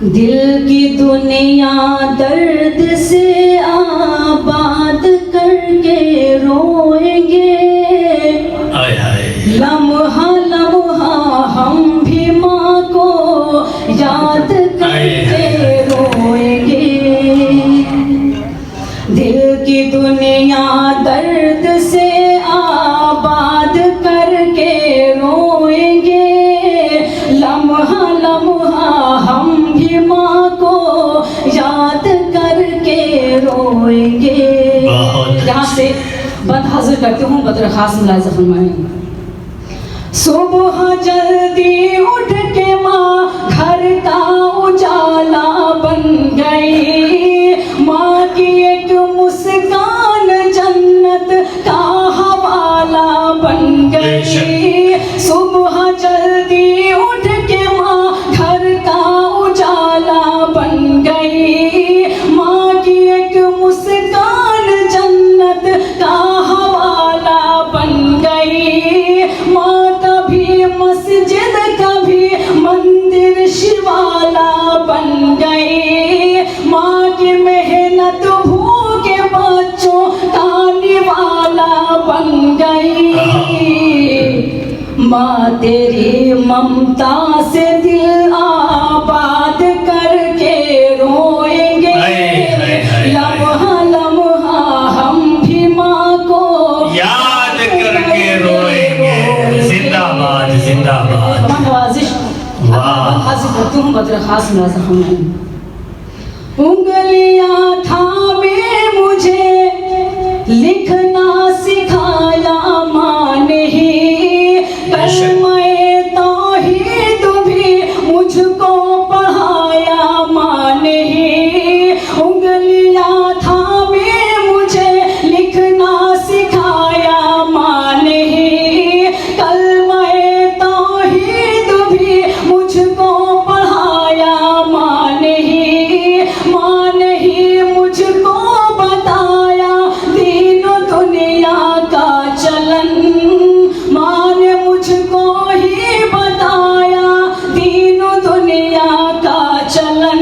دل کی دنیا درد سے آباد کر کے روئیں گے، لمحہ لمحہ ہم بھی ماں کو یاد کر کے روئیں گے۔ دل کی دنیا درد سے آباد کر کے روئیں گے، لمحہ لمحہ ہم بھی ماں کو یاد کر کے روئیں گے۔ یہاں سے بند حاضر کرتی ہوں، بدر خاص ملاحظہ فرمائیں۔ صبح جلدی اٹھ کے ماں گھر کا اجالا بن گئی، ماں کی ایک مسکان جنت کا حوالہ بن گئی۔ صبح جلدی اٹھ کے ماں گھر کا اجالا بن گئی، ماں کی ایک مسکان جنت کا حوالہ بن گئی۔ ماں کبھی مسجد کبھی مندر شوالا بن گئی، ماں کی محنت بھوکے بچوں کا نوالا بن گئی۔ ماں تیری ممتا سے دل آباد کر کے روئیں گے، لمحہ لمحہ ہم بھی ماں کو یاد کر کے روئیں گے۔ زندہ باد زندہ باد۔ تمام نوازش حاضر کرتی ہوں، بدر خاص ملاحظہ فرمائیں۔ انگلیاں تھامے مجھے لکھنا سکھایا ماں نے ہی، کلمہ توحید بھی مجھ کو پڑھایا ماں نے ہی۔ انگلیاں تھامے مجھے لکھنا سکھایا ماں نے ہی، کلمہ توحید بھی مجھ کو پڑھایا ماں نے ہی۔ ماں نے ہی مجھ کو بتایا دین و دنیا کا چلن، ماں نے مجھ کو ہی بتایا دین و دنیا کا چلن،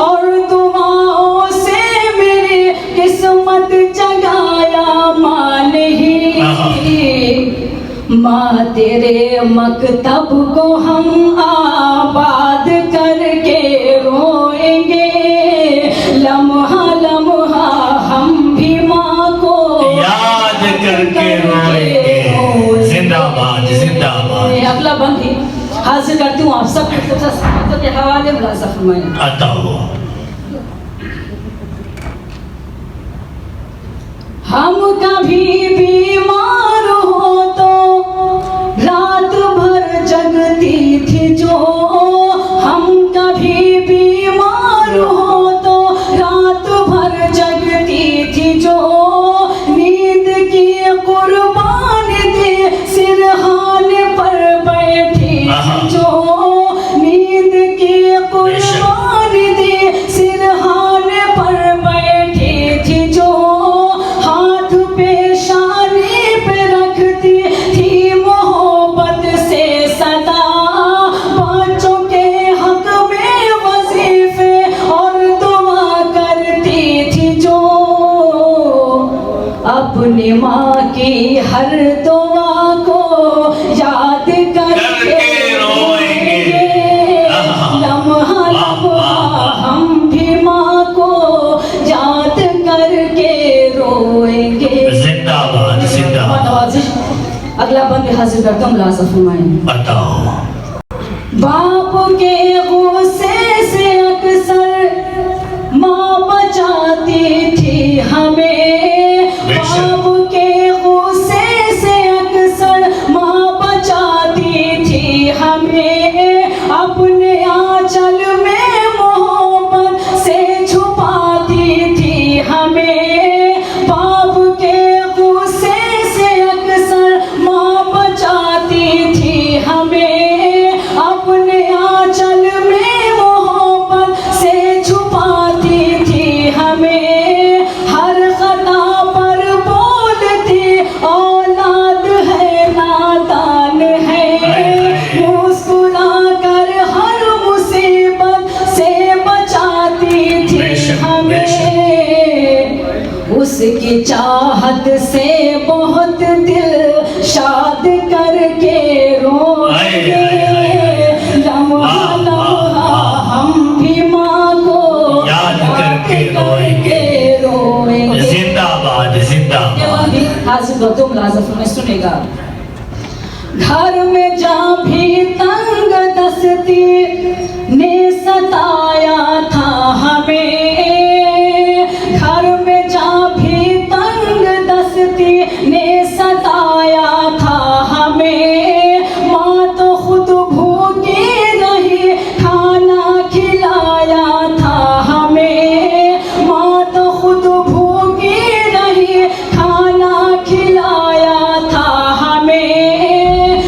اور دعاؤں سے میری قسمت جگایا ماں نے ہی۔ ماں تیرے مکتب کو ہم آباد کر کے روئیں گے، لمحہ لمحہ ہم بھی ماں کو یاد کر کے روئیں گے۔ زندہ باد زندہ باد۔ اگلا بند ہی حاضر کرتی ہوں، آپ سب کے حوالے ملاحظہ فرمائیں۔ عطا ہو۔ ہم کبھی بیمار ہو تو رات بھر جگتی تھی جو، ہم کبھی بیمار ہو تو رات بھر جگتی تھی جو، نیند کی قربان دی سرحان پر بیٹھی جو، نیند کی قربان دی سرحان پر بیٹھی تھی جو، ہاتھ پیشانی پہ رکھتی تھی محبت سے صدا، بچوں کے حق میں وظیفے اور دعا کرتی تھی جو، اپنی ماں کی ہر دعا کو یاد کر کے روئیں گے، لمحہ لمحہ ہم بھی ماں کو یاد کر کے روئیں گے۔ زندہ باد زندہ باد۔ نوازش اگلا بند حاضر کرتا ہوں، ملاحظہ فرمائیں۔ عطا ہو۔ باپ کے غصے سے اکثر ماں بچاتی تھی ہمیں، باپ کے غصے سے اکثر ماں بچاتی تھی ہمیں، اپنے آنچل میں محبت سے چھپاتی تھی ہمیں، باپ کے غصے سے اکثر ماں بچاتی تھی ہمیں، اپنے آنچل کی چاہت سے بہت دل شاد کر کے روئیں گے، لمحہ لمحہ ہم بھی ماں کو یاد کر کے روئیں گے۔ زندہ باد زندہ باد۔ حاضر گوتم ملازم میں سنے گا، گھر میں جا بھی تنگ دستی نے ستایا تھا ہمیں، گھر میں جا بھی تنگ دستی نے ستایا تھا ہمیں، ماں تو خود بھوکی رہی کھانا کھلایا تھا ہمیں، ماں تو خود بھوکی رہی کھانا کھلایا تھا ہمیں،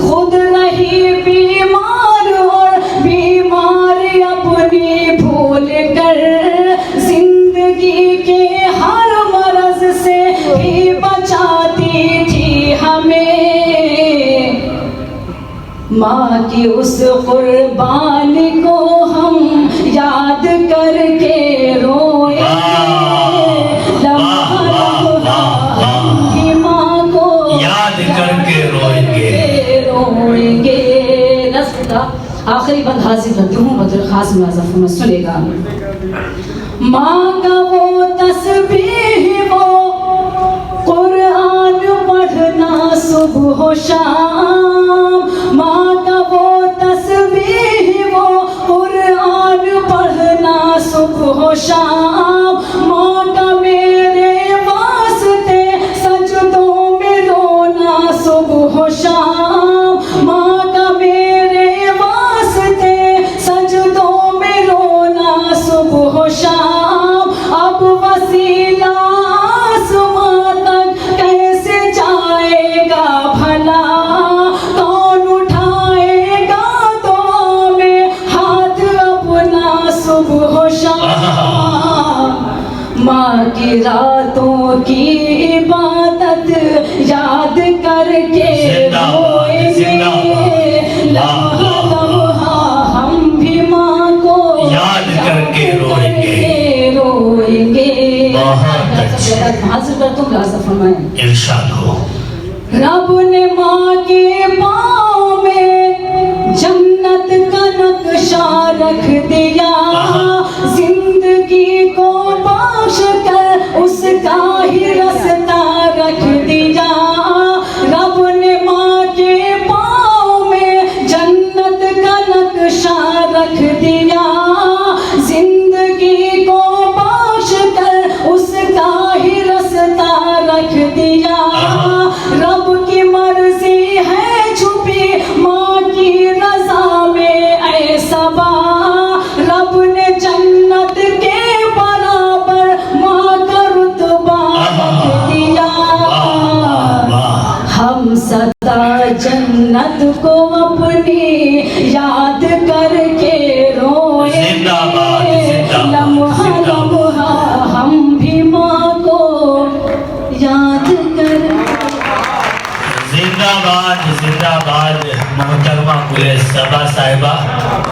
خود رہی بیمار اور بیماری اپنی بھول کر، زندگی کے ہر مرض سے بھی بچاتی تھی ہمیں، ماں کی اس قربانی کو ہم یاد کر کے روئیں گے، لمحہ لمحہ ہم بھی ماں کو یاد کر کے روئیں گے۔ روئیں گے۔ نصب کا آخری بند حاضر کرتی ہوں، بدر خاص ملازم میں سنے گا، ماں کا وہ تسبیح وہ قرآن پڑھنا صبح و شام، ماں کا وہ تسبیح وہ قرآن پڑھنا صبح و شام، ماں کا میرے واسطے سجدوں میں رونا صبح و شام، ماں کا میرے واسطے سجدوں میں رونا صبح و شام، اب وسیلہ آسماں تک کیسے جائے گا بھلا، کون اٹھائے گا دعا میں ہاتھ اپنا صبح و شام، ماں کی راتوں کی عبادت یاد کر کے روئیں گے، لمحہ لمحہ ہم بھی ماں کو یاد کر کے روئیں گے۔ روئیں گے۔ بہت اچھا۔ حاضر کر تم لازم فرمائیں، ارشاد ہو۔ رب نے ماں کے پاؤں میں جنت کا نقشہ رکھ دیا، زندگی کو بخش کر اس کا ہی رستہ رکھ دیا، رب نے ماں کے پاؤں میں جنت کا نقشہ رکھ دیا، زندگی کو بخش کر اس کا ہی رستہ رکھ دیا، رب کی مرضی ہے چھپی ماں کی رضا میں اے صبا، رب نے جنت کے برابر ماں کا رتبہ رکھ دیا، ہم سدا جنت کو اپنی یاد کر کے روئیں گے، لمحہ لمحہ ہم بھی ماں کو یاد کر۔ زندہ باد زندہ باد محترمہ قریش صبا صاحبہ۔